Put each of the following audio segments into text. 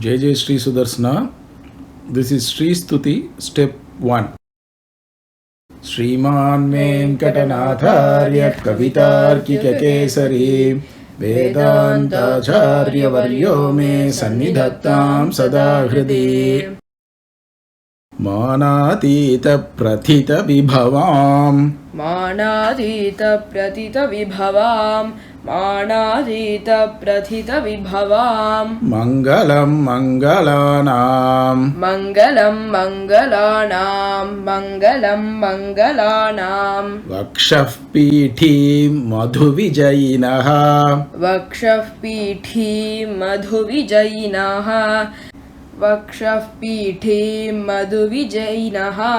Jai Jai Sri Sudarsana. This is Sri Stuti, step 1. Shriman Venkatanathārya Kavitarkika Kesari Vedantacharya Varyo me Sannidhattam Sada Hridi Manatita Prathita Vibhavam Manadita Pratita Vibhavam Manadita Prathita Vibhavam Mangalam Mangalanam Mangalam Mangalanam Mangalam Mangalanam Vakshaf Pithi Madhuvijayinaha Vakshaf Pithi Madhuvijayinaha Vakshaf Pithi Madhuvijayinaha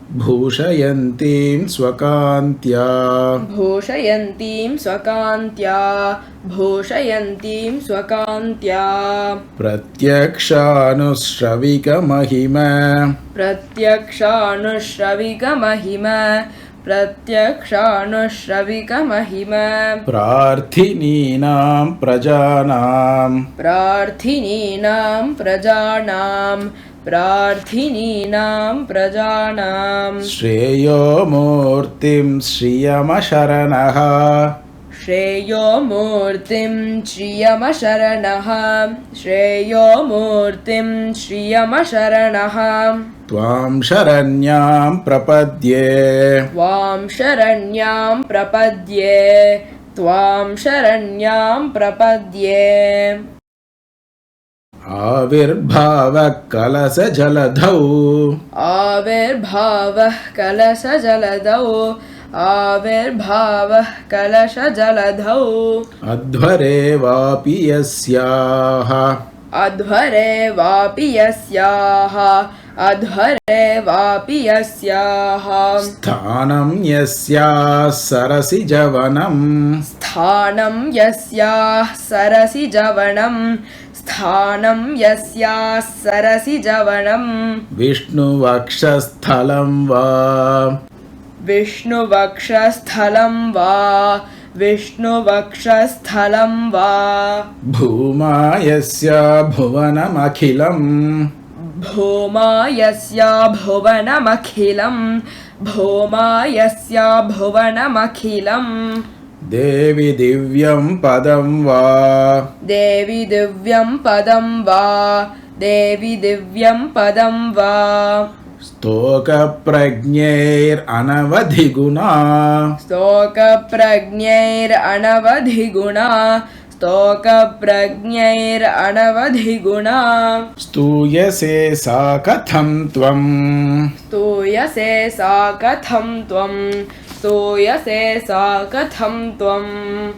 Bhushayantim Swakantya Bhushayantim Swakantya Bhushayantim Swakantya Pratyakshanusravika Mahima Pratyakshanusravika Mahima Pratyakshanusravika Mahima Prarthininam Prajanam Prarthininam Prajanam Prarthininam Prajanam Shreyo Murtim Shriyamasharanaha Shreyo Murtim Shriyamasharanaha Shreyo Murtim Shriyamasharanaha Tvam Sharanyam Prapadye Tvam Sharanyam Prapadye Tvam Sharanyam Prapadye Avirbhava Kalasa Jaladhau Avirbhavah Kalasa Jaladhau Avirbhavah Kalasa Jaladhau Adhvare Vapi Yasyaha Adhvare Vapi Yasyaha Adhvare Vapi Yasyaha Sthanam Yasya Sarasi Javanam Sthanam Yasya Sarasi Javanam Sthanam Yasya Sarasi Javanam Vishnu Vakshasthalam Va Vishnu Vakshasthalam Va Vishnu Vakshasthalam Va Bhuma Yasya Bhuvanam Akhilam Bhoma Yasya Bhuvanam Akhilam Bhoma Yasya Bhuvanam Akhilam Devi Divyam Padam Va Devi Divyam Padam Va Devi Divyam Padam Va Stoka Prajnair Anavadhiguna Stoka Prajnair Anavadhiguna Stoka Prajnair Anavadhiguna Stuyase Sakatham Tvam Stuyase Sakatham Tvam Stuyase Sakatham Tvam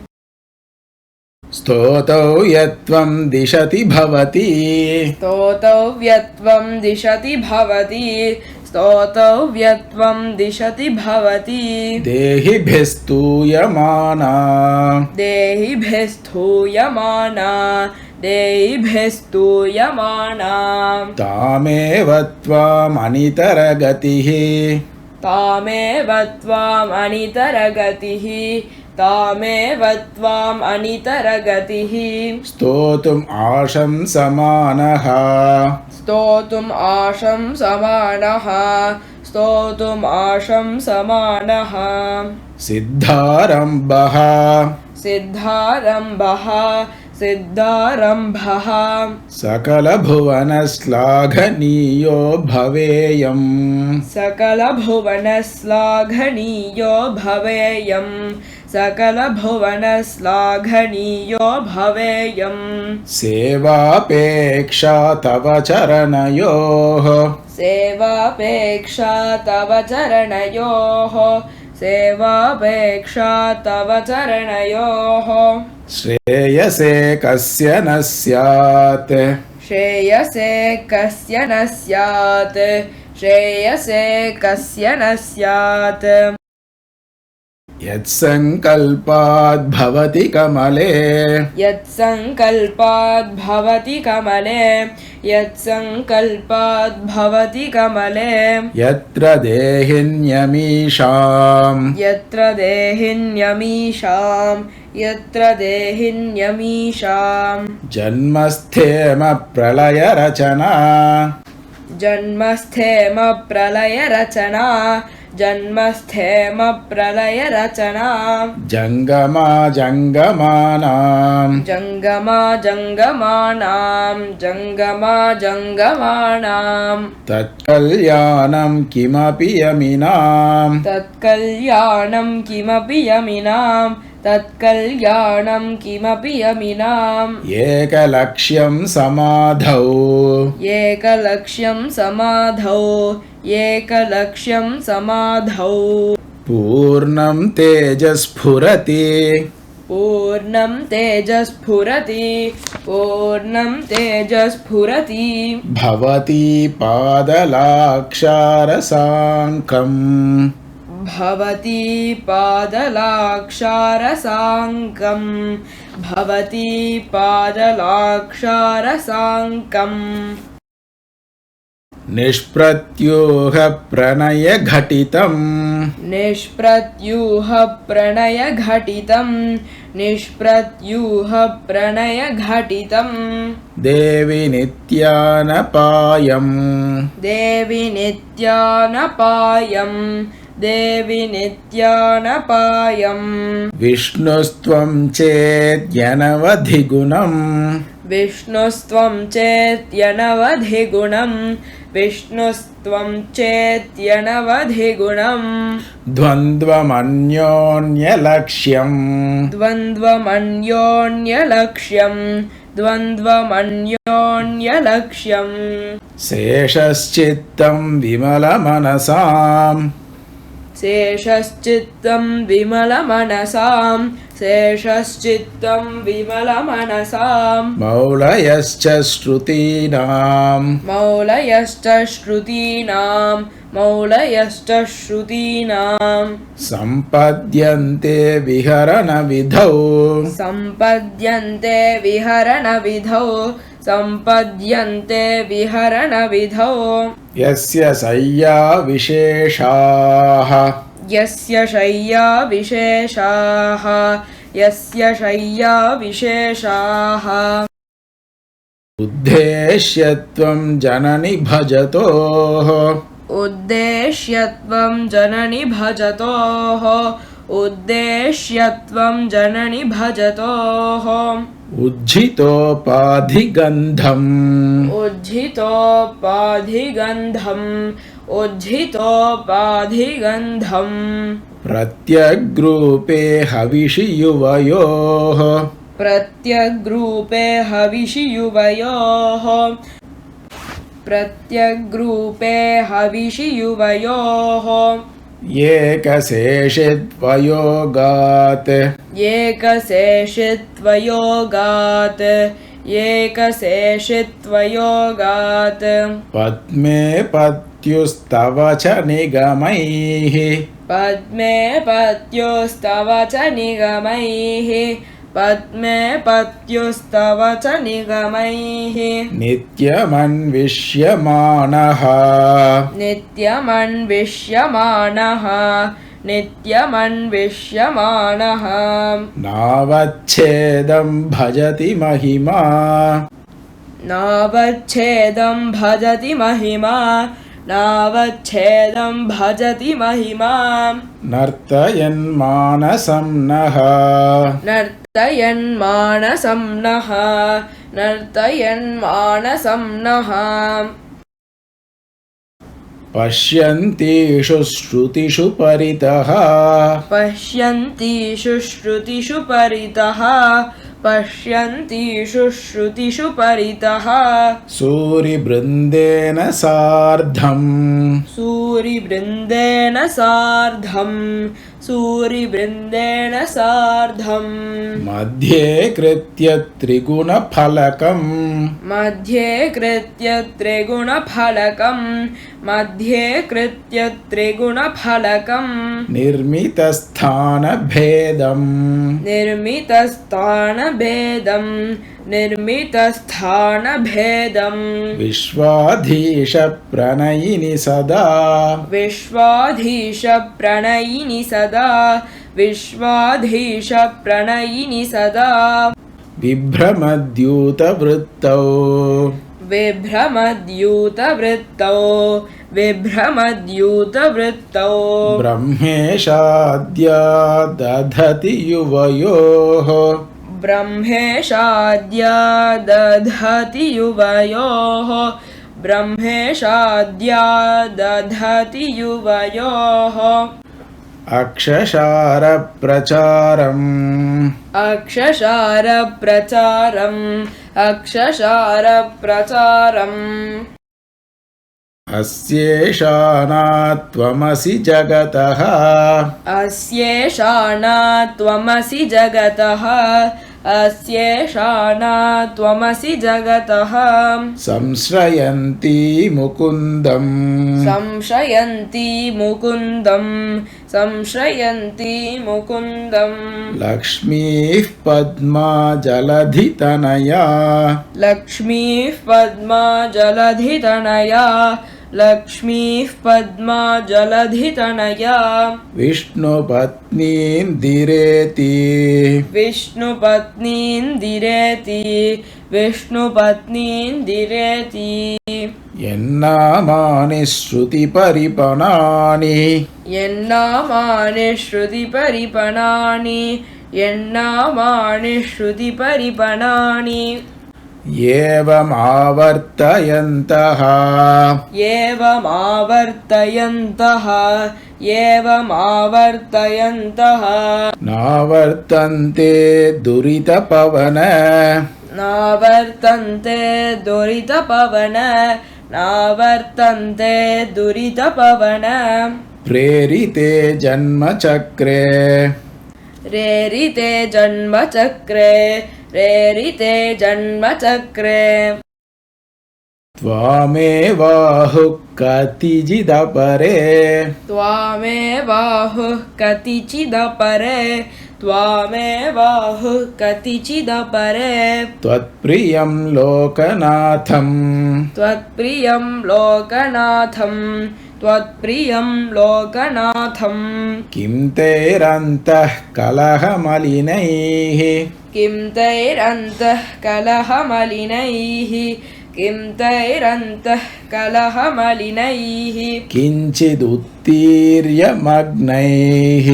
Stotau Yatvam Dishati Bhavati Stotau Vyatvam Dishati Bhavati Stotau Vyatvam Dishati Bhavati Dehi Bhistuyamana Dehi Bhistuyamana Dehi Bhistuyamana Tamevatvam Anitaragatihi Tamevatvam Anitaragatihi Tamevatvam Anitaragatihi Stotum Asham Samanaha Stotum Asham Samanaha Stotum Asham Samanaha Siddharambaha Siddharambaha Siddharambaha Sakala Bhuvana Slaghaniyo Bhaveyam Sakala Bhuvana Slaghaniyo Bhaveyam Sakala Bhuvana Slaghaniyo Bhaveyam Sevapeksha Tava Charanayoh Sevapeksha Tava Charanayoh Sevapeksha Tava Charanayoh Shreyase Kasya Nasyat Shreyase Kasya Nasyat Shreyase Kasya Nasyat यत्सङ्कल्पाद्भवति कमले यत्सङ्कल्पाद्भवति कमले यत्सङ्कल्पाद्भवति कमले यत्र देहिन्यमीषाम् यत्र देहिन्यमीषाम् यत्र देहिन्यमीषाम् जन्मस्थेम प्रलयरचना जन्मस्थेम प्रलयरचना जन्मस्थेम प्रलयरचना जङ्गमा जङ्गमानाम् जङ्गमा जङ्गमानाम् जङ्गमा जङ्गमानाम् तत्कल्याणं किमपि यमिनाम् तत्कल्याणं किमपि यमिनाम् तत्कल्याणं किमपि यमिनाम् एकलक्ष्यं समाधौ एकलक्ष्यं समाधौ एकलक्ष्यं समाधौ पूर्णं तेजस्फुरति पूर्णं तेजस्फुरति पूर्णं तेजस्फुरति भवति पादलाक्षारसाङ्कम् भवति पादलाक्षारसाङ्कम् भवति पादलाक्षारसाङ्कम् निष्प्रत्यूहप्रणयघटितम् निष्प्रत्यूहप्रणयघटितम् निष्प्रत्यूहप्रणयघटितम् देवि नित्यानपायम् देवि नित्यानपायम् देवि नित्यानपायम् विष्णुस्त्वं चेद्यनवधिगुणम् विष्णुस्त्वं चेत्यनवधिगुणम् विष्णुस्त्वं चेत्यनवधिगुणम् द्वन्द्वमन्योन्यलक्ष्यम् द्वन्द्वमन्योन्यलक्ष्यम् द्वन्द्वमन्योन्यलक्ष्यम् शेषश्चित्तं विमलमनसाम् शेषश्चित्तं विमलमनसाम् शेषश्चित्तं विमलमनसाम् मौलयश्च श्रुतीनाम् मौलयश्च श्रुतीनाम् मौलयश्च श्रुतीनाम् सम्पद्यन्ते विहरणविधौ सम्पद्यन्ते विहरणविधौ सम्पद्यन्ते विहरणविधौ यस्य शय्या विशेषाः यस्य शय्या विशेषाः यस्य शय्या विशेषाः उद्देश्यत्वं जननि भजतोः उद्देश्यत्वं जननि भजतोः उद्देश्यत्वं जननि भजतोः उज्झितोपाधिगन्धम् उज्झितोपाधिगन्धम् उज्झितोपाधिगन्धम् प्रत्यग्रूपे हविषि युवयोः प्रत्यग्रूपे हविषि युवयोः प्रत्यग्रूपे हविषि युवयोः एकशेषित्वयोगात् एकशेषित्वयोगात् एकशेषित्वयोगात् पद्मे पत्युस्तव च निगमैः पद्मे पत्युस्तव च निगमैः पद्मे पत्युस्तव च निगमैः नित्यमन्विष्यमाणः नित्यमन्विष्यमाणः नित्यमन्विष्यमाणः नावच्छेदं भजति महिमा नावच्छेदं भजति महिमा नावच्छेदं भजति महिमा नर्तयन्मानसं नः नर्तयन्मानसं नः नर्तयन्मानसं नः पश्यन्तीषु श्रुतिषु परितः पश्यन्तीषु श्रुतिषु परितः पश्यन्तीषु श्रुतिषु परितः सूरिवृन्देन सार्धम् सूरिवृन्देन सार्धम् सूरिवृन्देन सार्धम् मध्ये कृत्य त्रिगुणफलकम् मध्ये कृत्य त्रिगुणफलकम् मध्ये कृत्य त्रिगुणफलकम् निर्मितस्थानभेदम् निर्मितस्थानभेदम् विश्वाधीशप्रणयिनि सदा विश्वाधीशप्रणयिनि सदा बिभ्रमद्यूतवृत्तौ विभ्रमद्यूतवृत्तौ ब्रह्मेशाद्या दधति युवयोः ब्रह्मेशाद्या दधति युवयोः अक्षशारप्रचारम् अक्षशारप्रचारम् अस्येषाना त्वमसि जगतः अस्येषाणा त्वमसि जगतः संश्रयन्ती मुकुन्दम् संश्रयन्ती मुकुन्दम् लक्ष्मीः पद्मा जलधितनया लक्ष्मीः पद्मा जलधितनया विष्णुपत्नीन्दिरेति यन्नामानि श्रुतिपरिपणानि एवमावर्तयन्तः नावर्तन्ते दुरितपवन प्रेरिते जन्मचक्रे त्वामेवाहुः कतिचिदपरे त्वत्प्रियं लोकनाथम् किं तैरन्तः कलहमलिनैः किञ्चिदुत्तीर्यमग्नैः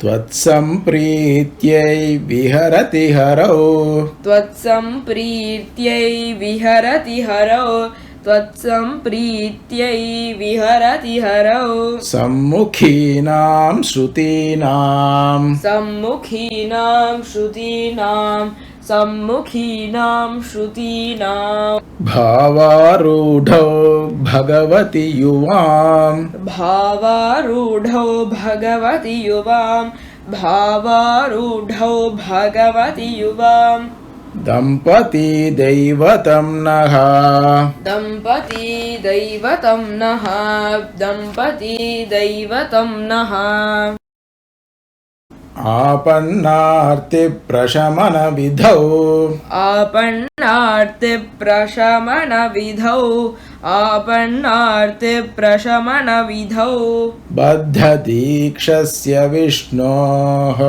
त्वत्सम्प्रीत्यै विहरति हरौ सम्मुखीनां श्रुतीनां भावारूढौ भगवति युवाम् दम्पती दैवतं नः आपन्नार्तिप्रशमनविधौ बद्धदीक्षस्य विष्णोः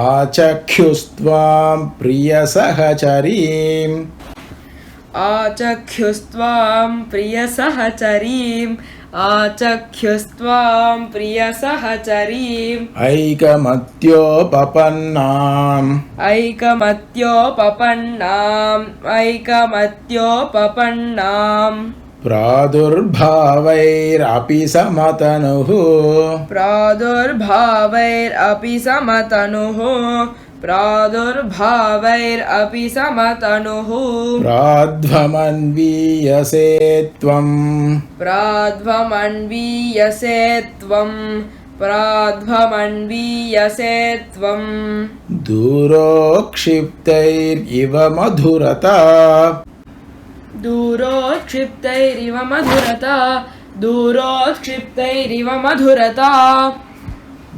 आचख्युस्त्वां प्रियसहचरीम् ऐकमत्योपपन्नाम् प्रादुर्भावैरपि समतनुः प्रादुर्भावैरपि समतनुः प्रादुर्भावैरपि समतनुः प्राध्वमन्वीयसे त्वं प्राध्वमन्वीयसे त्वं प्राध्वमन्वीयसे त्वं दूरोक्षिप्तैरिव मधुरता दूरोत्क्षिप्तैरिव मधुरता दूरोत्क्षिप्तैरिव मधुरता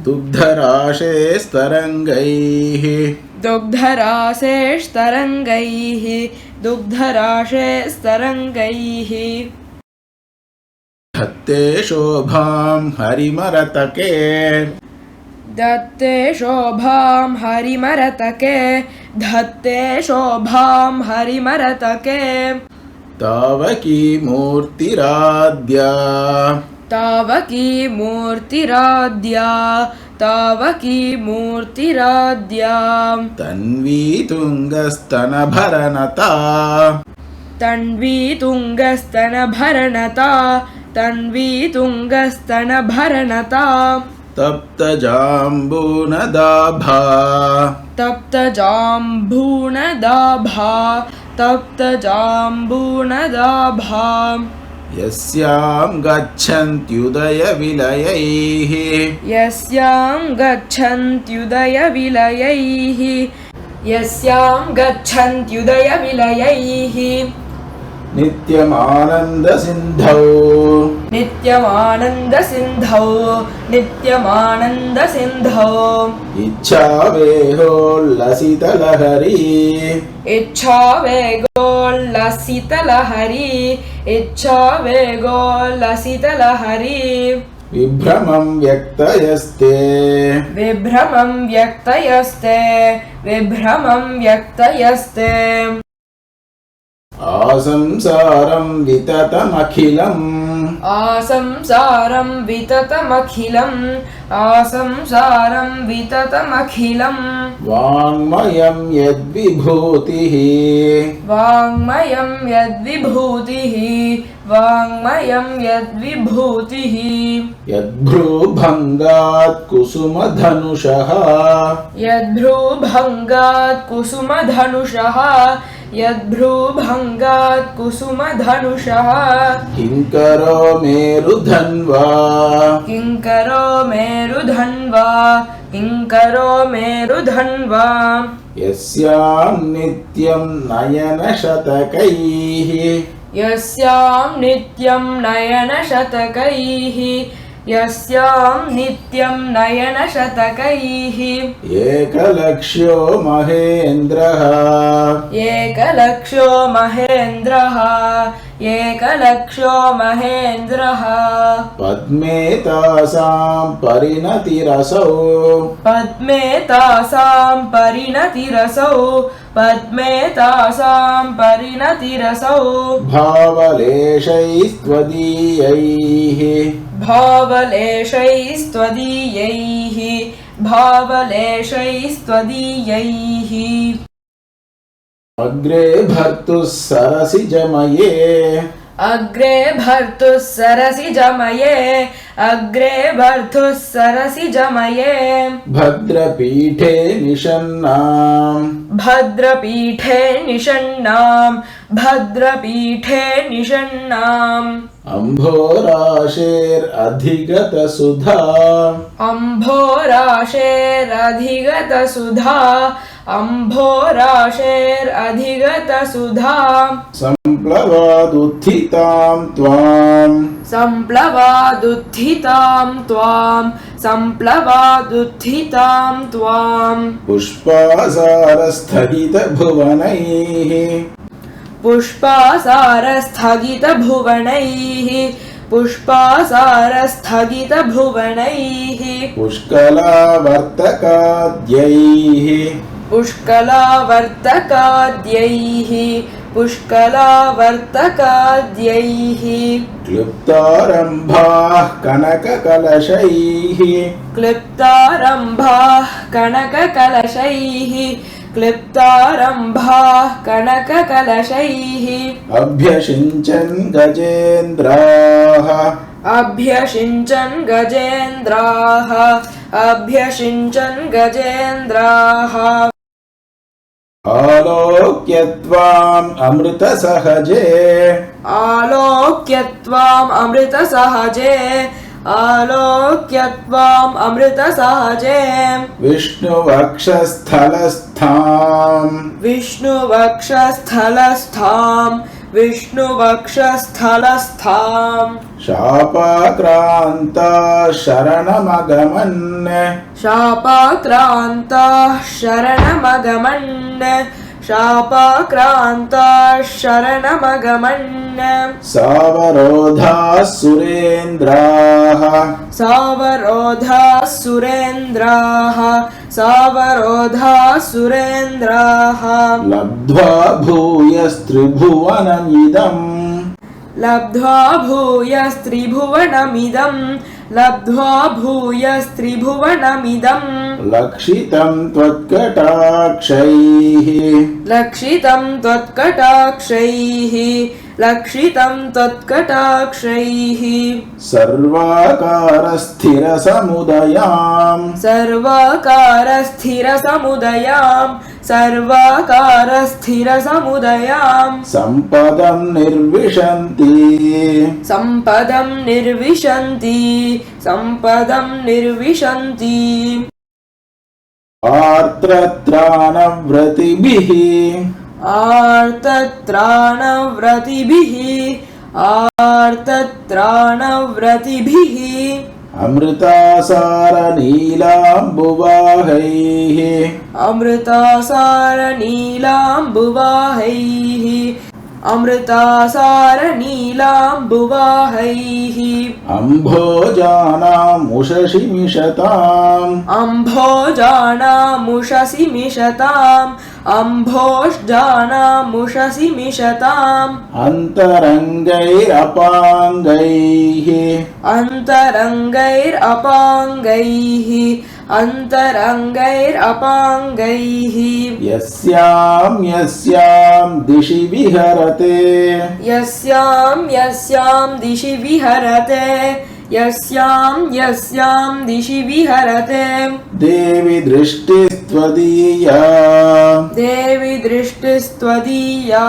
दुग्धराशेस्तरङ्गैः दुग्धराशेस्तरङ्गैः दुग्धराशेस्तरङ्गैः धत्ते शोभां हरिमरतके दत्ते शोभां हरिमरतके धत्ते शोभां हरिमरतके तावकी मूर्तिराद्या तावकी मूर्तिराद्या तावकी मूर्तिराद्या तन्वी तुङ्गस्तनभरनता तन्वी तुङ्गस्तनभरनता तन्वी तुङ्गस्तनभरनता तप्तजाम्बूनदाभा तप्तजाम्बूनदाभा तप्तजाम्बूनदाभा यस्यां गच्छन्त्युदयविलयैः यस्यां गच्छन्त्युदयविलयैः यस्यां गच्छन्त्युदयविलयैः नित्यमानन्दसिन्धौ नित्यमानन्दसिन्धौ नित्यमानन्दसिन्धौ इच्छावेहोल्लसितलहरी इच्छावेगोल्लसितलहरी इच्छावेगोल्लसितलहरी विभ्रमं व्यक्तयस्ते विभ्रमं व्यक्तयस्ते विभ्रमं व्यक्तयस्ते आसंसारं विततमखिलम् आसंसारं विततमखिलम् आसंसारं विततमखिलम् वाङ्मयं यद्विभूतिः वाङ्मयं यद्विभूतिः वाङ्मयं यद्विभूतिः यद्भ्रूभङ्गात् कुसुमधनुषः यद्भ्रूभङ्गात् कुसुमधनुषः यद्भ्रूभङ्गात् कुसुमधनुषः किङ्करो मेरुधन्वा किङ्करो मेरुधन्वा किङ्करो मेरुधन्वा यस्यां नित्यं नयनशतकैः यस्यां नित्यं नयनशतकैः यस्यां नित्यं नयनशतकैः एकलक्ष्यो महेन्द्रः एकलक्ष्यो महेन्द्रः एकलक्ष्यो महेन्द्रः पद्मे तासां परिणतिरसौ पद्मे तासां परिणतिरसौ पद्मे तासां परिणतिरसौ भावलेशैस्त्वदीयैः भावलेशैस्त्वदीयैः भावलेशैस्त्वदीयैः अग्रे भर्तुः सरसिजमये अग्रे भर्तुः सरसिजमये अग्रे भर्तुः सरसिजमये भद्रपीठे निषन्नाम् भद्रपीठे निषण्णाम् भद्रपीठे निषण्णाम् अम्भोराशेरधिगतसुधा अम्भोराशेरधिगतसुधा अम्भोराशेरधिगतसुधा सम्प्लवादुत्थितां त्वाम् सम्प्लवादुत्थितां त्वां सम्प्लवादुत्थितां त्वां पुष्पासारस्थगितभुवनैः पुष्पासारस्थगितभुवनैः पुष्पासारस्थगितभुवनैः पुष्कलावर्तकाद्यैः पुष्कलावर्तकाद्यैः पुष्कलावर्तकाद्यैः क्लुप्तारम्भाः कनककलशैः क्लिप्तारम्भाः कनककलशैः क्लिप्तारम्भाः कनककलशैः अभ्यषिञ्चन् गजेन्द्राः अभ्यषिञ्चन् गजेन्द्राः अभ्यषिञ्चन् गजेन्द्राः आलोक्य त्वाम् अमृतसहजे आलोक्य त्वाम् अमृतसहजे आलोक्य त्वाम् अमृतसहजे विष्णुवक्षस्थलस्थाम् विष्णुवक्षस्थलस्थाम् विष्णुवक्षस्थलस्थाम् शापाक्रान्ता शरणमगमन् शापाक्रान्ताः शरणमगमन् शापाक्रान्ताः शरणमगमन् सावरोधाः सुरेन्द्राः सावरोधाः सुरेन्द्राः सावरोधाः सुरेन्द्राः लब्ध्वा भूयस्त्रिभुवनमिदम् लब्ध्वा भूयस्त्रिभुवनमिदम् लब्ध्वा भूयस्त्रिभुवनमिदम् लक्षितं त्वत्कटाक्षैः लक्षितं त्वत्कटाक्षैः लक्षितं त्वत्कटाक्षैः सर्वाकारस्थिरसमुदयाम् सर्वाकारस्थिरसमुदयाम् सर्वाकारस्थिरसमुदयाम् सम्पदं निर्विशन्ति सम्पदं निर्विशन्ति सम्पदं निर्विशन्ति आर्तत्राणव्रतिभिः आर्तत्राणव्रतिभिः आर्तत्राणव्रतिभिः अमृतासारनीलाम्बुवाहैः अमृतासारनीलाम्बुवाहैः अमृतासारनीलाम्बुवाहैः अम्भोजानामुषसि मिषताम् अम्भोजानामुषसि मिषताम् अम्भोजानामुषसि मिषताम् अन्तरङ्गैरपाङ्गैः अन्तरङ्गैरपाङ्गैः अन्तरङ्गैरपाङ्गैः यस्यां यस्यां दिशि विहरते यस्यां यस्यां दिशि विहरते यस्यां यस्यां दिशि विहरते देवि दृष्टिस्त्वदीया देवि दृष्टिस्त्वदीया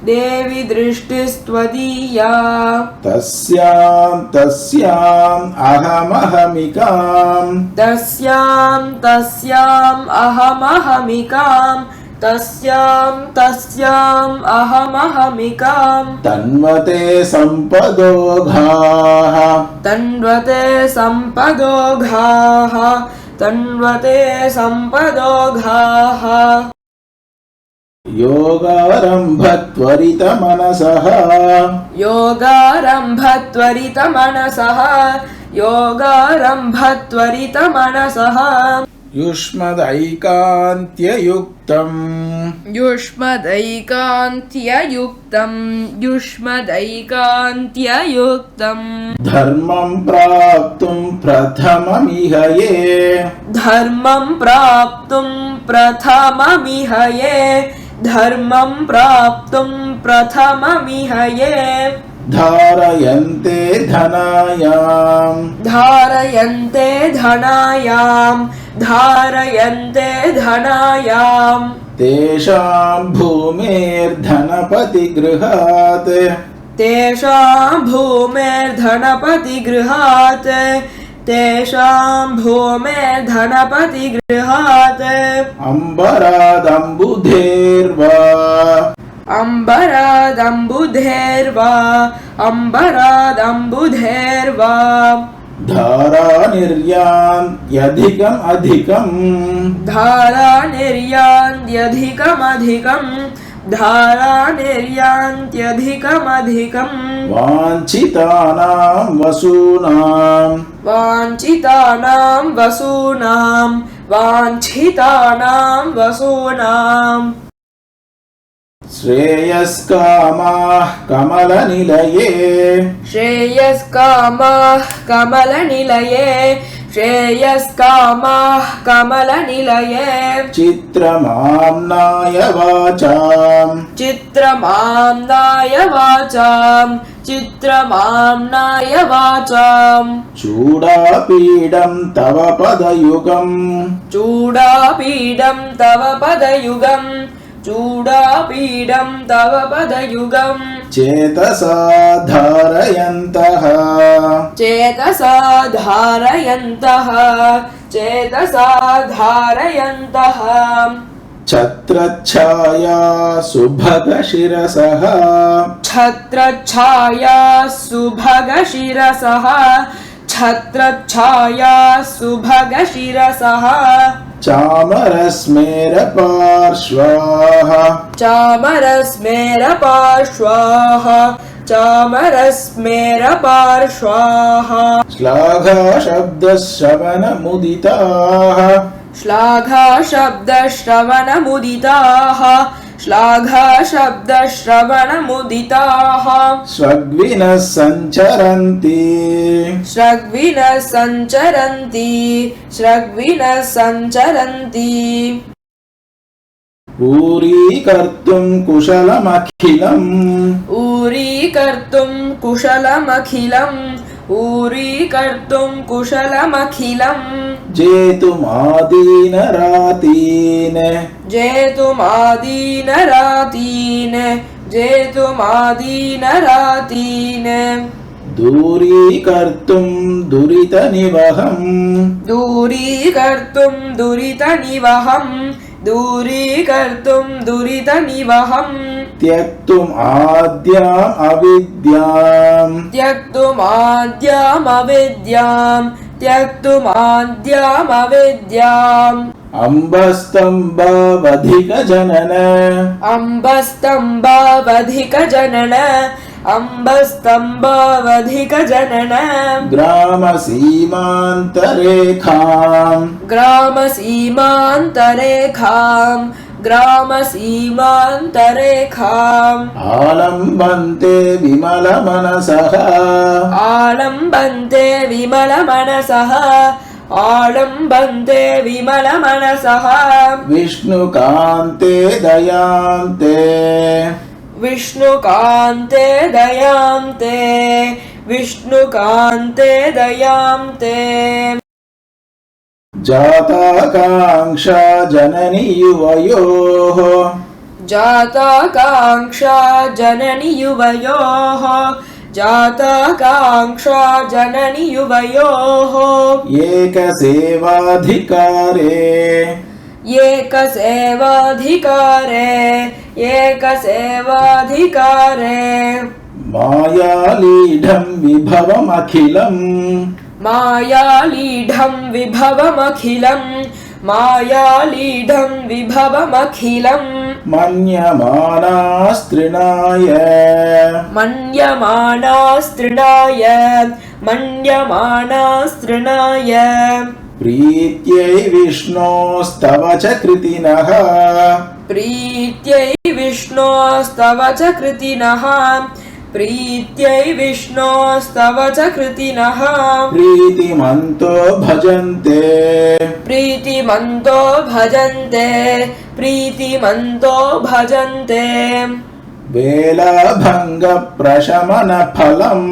देवि दृष्टिस्त्वदीया तस्यां तस्याम् अहमहमिकाम् तस्यां तस्याम् अहमहमिकाम् तस्यां तस्याम् अहमहमिकाम् तन्वते सम्पदोघाः तन्वते सम्पदोघाः तन्वते सम्पदोघाः योगारम्भत्वरितमनसः योगारम्भत्वरितमनसः योगारम्भत्वरितमनसः युष्मदैकान्त्ययुक्तम् युष्मदैकान्त्ययुक्तम् युष्मदैकान्त्ययुक्तम् धर्मं प्राप्तुं प्रथममिह ये धर्मं प्राप्तुं प्रथममिह ये धर्मं प्राप्तुं प्रथममिह ये धारयन्ते धनायाम् धारयन्ते धनायाम् धारयन्ते धनायाम् तेषां भूमेर्धनपतिगृहात् तेषां भूमेर्धनपतिगृहात् तेषां भूमेर्धनपतिगृहात् अम्बरादम्बुधेर्वा अम्बरादम्बुधेर्वा अम्बरादम्बुधेर्वा धारानिर्यान्त्यधिकम् अधिकम् धारानिर्यान्त्यधिकमधिकम् धारानिर्यान्त्यधिकमधिकम् वाञ्छितानां वसूनाम् वाञ्छितानां वसूनां वाञ्छितानां वसूनाम् श्रेयस्कामाः कमलनिलये श्रेयस्कामाः कमलनिलये श्रेयस्कामाः कमलनिलये चित्रमाम्नाय वाचाम् चित्रमाम्नाय वाचाम् चित्रमाम्नाय वाचाम् चूडापीडं तव पदयुगम् चूडापीडं तव पदयुगम् चूडापीडं तव पदयुगम् चेतसा धारयन्तः चेतसा धारयन्तः चेतसा धारयन्तः छत्रच्छाया सुभगशिरसः छत्रच्छाया सुभगशिरसः छत्रच्छाया सुभगशिरसः चामरस्मेरपार्श्वाः चामरस्मेरपार्श्वाः चामरस्मेरपार्श्वाः श्लाघाशब्दश्रवणमुदिताः श्लाघाशब्दश्रवणमुदिताः श्लाघाशब्दश्रवणमुदिताः स्रग्विनः सञ्चरन्ति स्रग्विनः सञ्चरन्ति स्रग्विनः सञ्चरन्ति ऊरीकर्तुं कुशलमखिलम् ऊरीकर्तुं कुशलमखिलम् ऊरीकर्तुं कुशलमखिलम् जेतुमादीनरातीन् जेतुमादीनरातीन् जेतुमादीनरातीन् दूरीकर्तुं दुरितनिवहम् दूरीकर्तुं दुरितनिवहम् दूरीकर्तुं दुरितनिवहम् त्यक्तुम् आद्याम् अविद्याम् त्यक्तुमाद्यामविद्याम् त्यक्तुमाद्यामविद्याम् अम्बस्तम्भावधिकजनन अम्बस्तम्भावधिकजनन अम्बस्तम्भावधिकजनन ग्रामसीमान्तरेखाम् ग्रामसीमान्तरेखाम् ग्रामसीमान्तरेखाम् आलम्बन्ते विमलमनसः आलम्बन्ते विमलमनसः आलम्बन्ते विमलमनसः विष्णुकान्ते दयान्ते विष्णुकान्ते दयान्ते विष्णुकान्ते दयान्ते जाताकाङ्क्षा जननि युवयोः जाताकाङ्क्षा जननि युवयोः जाताकाङ्क्षा जननि युवयोः एकसेवाधिकारे एकसेवाधिकारे एकसेवाधिकारे मायालीढं विभवमखिलम् मायालीढं विभवमखिलम् मायालीढं विभवमखिलम् मन्यमानास्तृणाय मन्यमानास्तृणाय मन्यमानास्तृणाय प्रीत्यै विष्णोस्तव च कृतिनः प्रीत्यै विष्णोस्तव च कृतिनः प्रीत्यै विष्णोस्तव च कृतिनः प्रीतिमन्तो भजन्ते प्रीतिमन्तो भजन्ते प्रीतिमन्तो भजन्ते वेलाभङ्गप्रशमनफलम्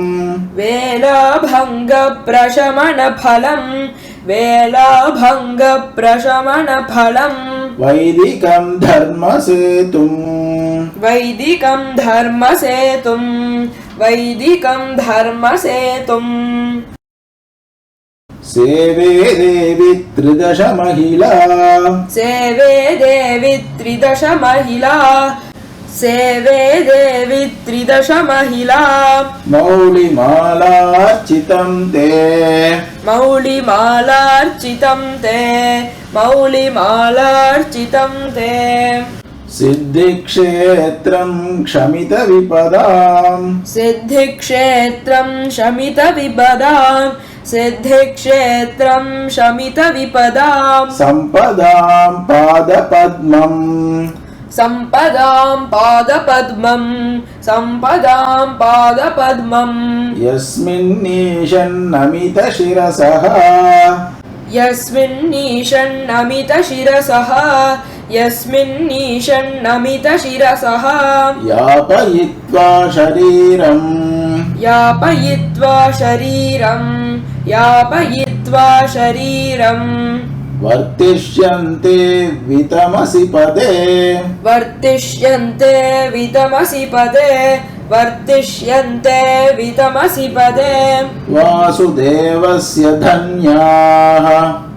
वेलाभङ्गप्रशमनफलम् वेलाभङ्गप्रशमनफलम् वैदिकं धर्मसेतुम् वैदिकं धर्मसेतुम् वैदिकं धर्मसेतुम् सेवे देवी त्रिदश महिला सेवे देवी त्रिदश महिला सेवे देवी त्रिदश महिला मौलिमालार्चितं ते मौलिमालार्चितं ते मौलिमालार्चितं ते सिद्धिक्षेत्रं क्षमितविपदाम् सिद्धिक्षेत्रं शमितविपदाम् सिद्धिक्षेत्रं शमितविपदाम् सम्पदां पादपद्मम् सम्पदां पादपद्मं सम्पदां पादपद्मं यस्मिन्नीशन्नमितशिरसः यस्मिन्नीशन्नमितशिरसः यस्मिन्नीशन्नमितशिरसः यापयित्वा शरीरम् यापयित्वा शरीरं यापयित्वा शरीरम् वर्तिष्यन्ते वितमसि पदे वर्तिष्यन्ते वितमसि पदे वर्तिष्यन्ते वितमसि पदे वासुदेवस्य धन्याः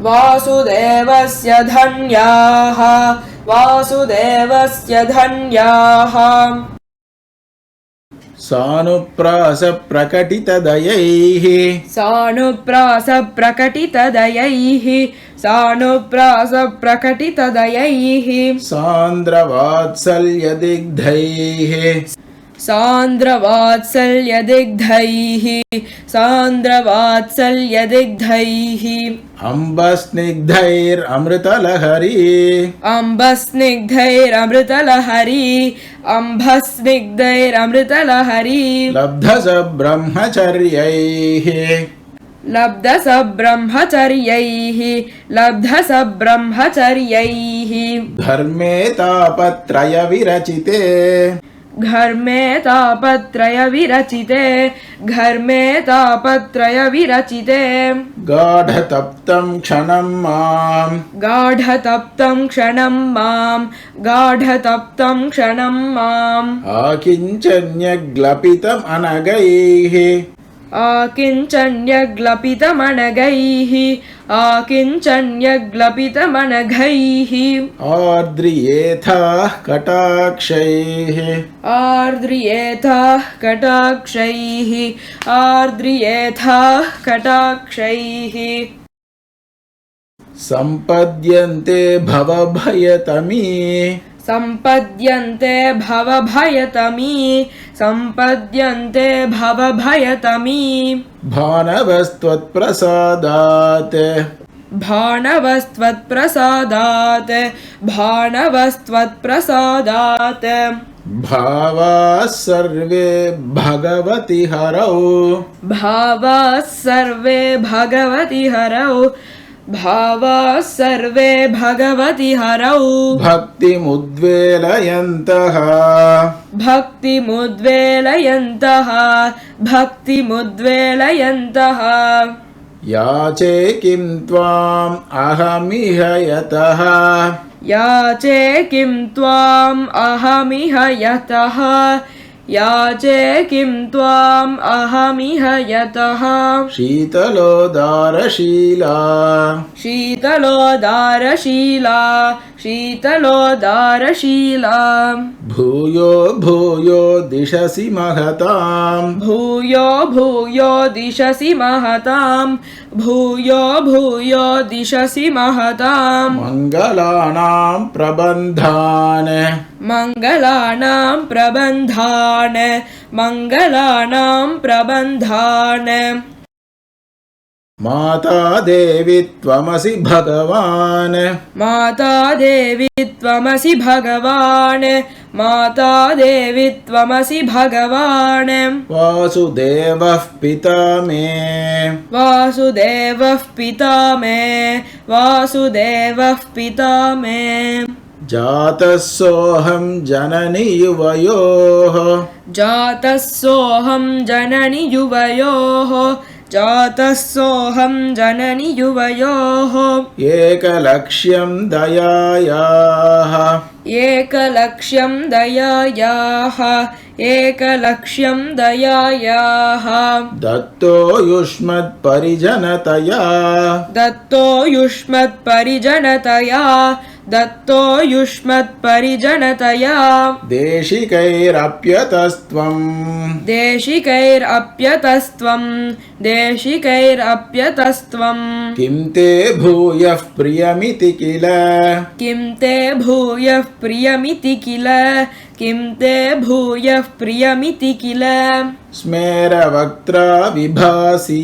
वासुदेवस्य धन्याः वासुदेवस्य धन्याः सानुप्रासप्रकटितदयैः सानुप्रासप्रकटितदयैः सानुप्रासप्रकटितदयैः सान्द्रवात्सल्यदिग्धैः सान्द्रवात्सल्यदिग्धैः सान्द्रवात्सल्यदिग्धैः अम्बस्निग्धैरमृतलहरी अम्बस्निग्धैरमृतलहरी अम्भस्निग्धैरमृतलहरी लब्धसब्रह्मचर्यैः लब्धसब्रह्मचर्यैः लब्धसब्रह्मचर्यैः धर्मे तापत्रयविरचिते घर्मे तापत्रयविरचिते घर्मे तापत्रयविरचिते गाढतप्तं क्षणं मां गाढतप्तं क्षणं मां गाढतप्तं क्षणं माम् आकिञ्चन्यग्लपितमनगैः आकिञ्चन्यग्लपितमनगैः आकिञ्चन्यग्लपितमनघैः आर्द्रियेथाः कटाक्षैः आर्द्रियेथाः कटाक्षैः आर्द्रियेथाः कटाक्षैः सम्पद्यन्ते भवभयतमी सम्पद्यन्ते भवभयतमी सम्पद्यन्ते भवभयतमी भानवस्त्वत्प्रसादात् भानवस्त्वत्प्रसादात् भानवस्त्वत्प्रसादात् भावाः सर्वे भगवति हरौ भावाः सर्वे भगवति हरौ भावाः सर्वे भगवति हरौ भक्तिमुद्वेलयन्तः भक्तिमुद्वेलयन्तः भक्तिमुद्वेलयन्तः याचे किं त्वाम् अहमिह यतः याचे किं त्वाम् अहमिह यतः याचे किं त्वाम् अहमिह यतः शीतलोदारशीला शीतलोदारशीला शीतलोदारशीला भूयो भूयो दिशसि महताम् भूयो भूयो दिशसि महताम् भूयो भूयो दिशसि महताम् मङ्गलानां प्रबन्धान् मङ्गलानां प्रबन्धान् मङ्गलानां प्रबन्धान् माता देवी त्वमसि भगवान् माता देवी त्वमसि भगवान् माता देवी त्वमसि भगवान् वासुदेवः पिता मे वासुदेवः पिता मे वासुदेवः पिता मे जातः सोऽहं जननि युवयोः जातः सोऽहं जननि युवयोः जातः सोऽहं जननि युवयोः एकलक्ष्यं दयायाः एकलक्ष्यं दयायाः एकलक्ष्यं दयायाः दत्तो युष्मत्परिजनतया दत्तो युष्मत्परिजनतया दत्तो युष्मत्परिजनतया देशिकैरप्यतस्त्वम् देशिकैरप्यतस्त्वं देशिकैरप्यतस्त्वं किं ते भूयः प्रियमिति किल किं ते भूयः प्रियमिति किल किं ते भूयः प्रियमिति किल स्मेरवक्त्रा विभासि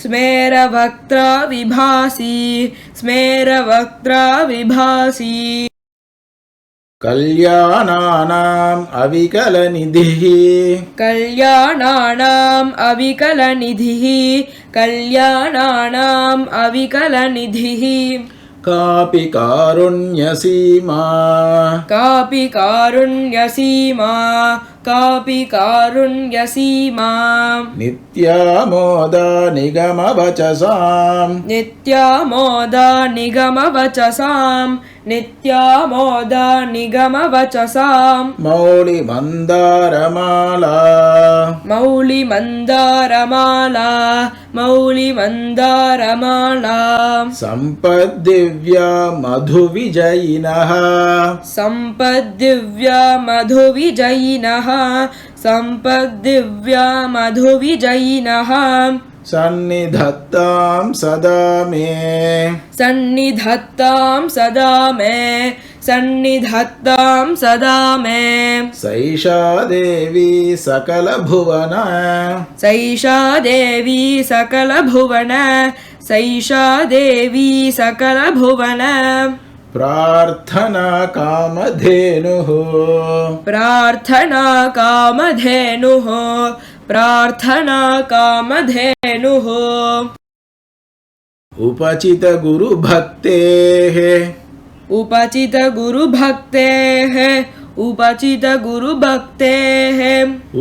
स्मेरवक्त्रा विभासि स्मेरवक्त्रा विभासि कल्याणानाम् अविकलनिधिः कल्याणानाम् अविकलनिधिः कल्याणानाम् अविकलनिधिः कापि कारुण्यसीमा कापि कारुण्यसीमा कापि कारुण्यसीमा नित्यामोदा निगमवचसाम् नित्यामोदा निगमवचसाम् नित्यामोदा निगमवचसाम् मौलिमन्दारमाला मौलिमन्दारमाला मौलिमन्दारमाला सम्पद्दिव्या मधुविजयिनः सम्पद्दिव्या मधुविजयिनः सम्पद्दिव्या मधुविजयिनः सन्निधत्तां सदा मे सन्निधत्तां सदा मे सन्निधत्तां सदा मे सैषा देवी सकलभुवन सैषा देवी सकलभुवन सैषा देवी सकलभुवन प्रार्थना कामधेनुः प्रार्थना कामधेनुः प्रार्थना कामधेनुः उपचित गुरुभक्तेः उपचित गुरुभक्तेः उपचित गुरुभक्तेः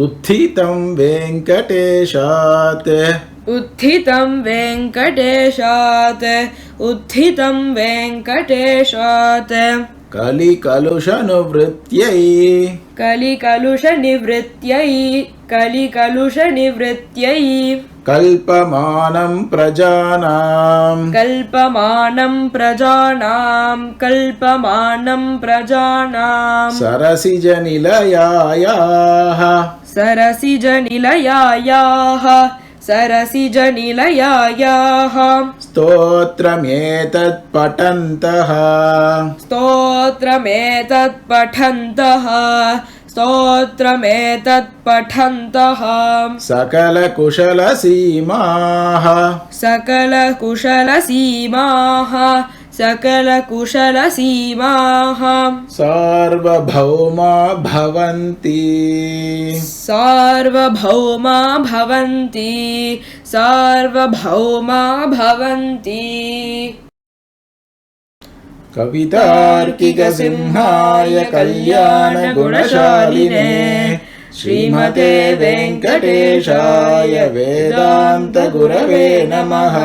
उत्थितं वेङ्कटेशात् उत्थितं वेङ्कटेशात् उत्थितं वेङ्कटेशात् कलिकलुषनुवृत्त्यै कलिकलुषनिवृत्त्यै कलिकलुषनिवृत्त्यै कल्पमानं प्रजानां कल्पमानं प्रजानां कल्पमानं प्रजानां सरसिजनिलयायाः सरसिजनिलयायाः सरसिजनिलयायाः स्तोत्रमेतत् पठन्तः स्तोत्रमेतत् पठन्तः स्तोत्रमेतत् पठन्तः सकलकुशलसीमाः सकलकुशलसीमाः सकलकुशलसीमाः सार्वभौमा भवन्ति सार्वभौमा भवन्ति सार्वभौमा भवन्ति कवितार्किकसिंहाय कल्याणगुणशालिने श्रीमते वेङ्कटेशाय वेदान्तगुरवे नमः।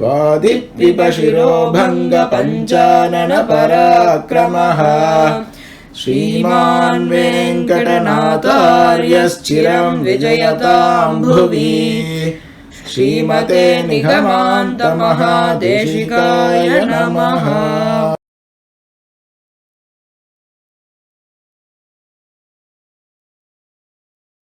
वादित्विपशिरोभङ्गपञ्चाननपराक्रमः श्रीमान् वेङ्कटनाथार्यश्चिरं विजयतां भुवि। श्रीमते निगमान्तमहादेशिकाय नमः।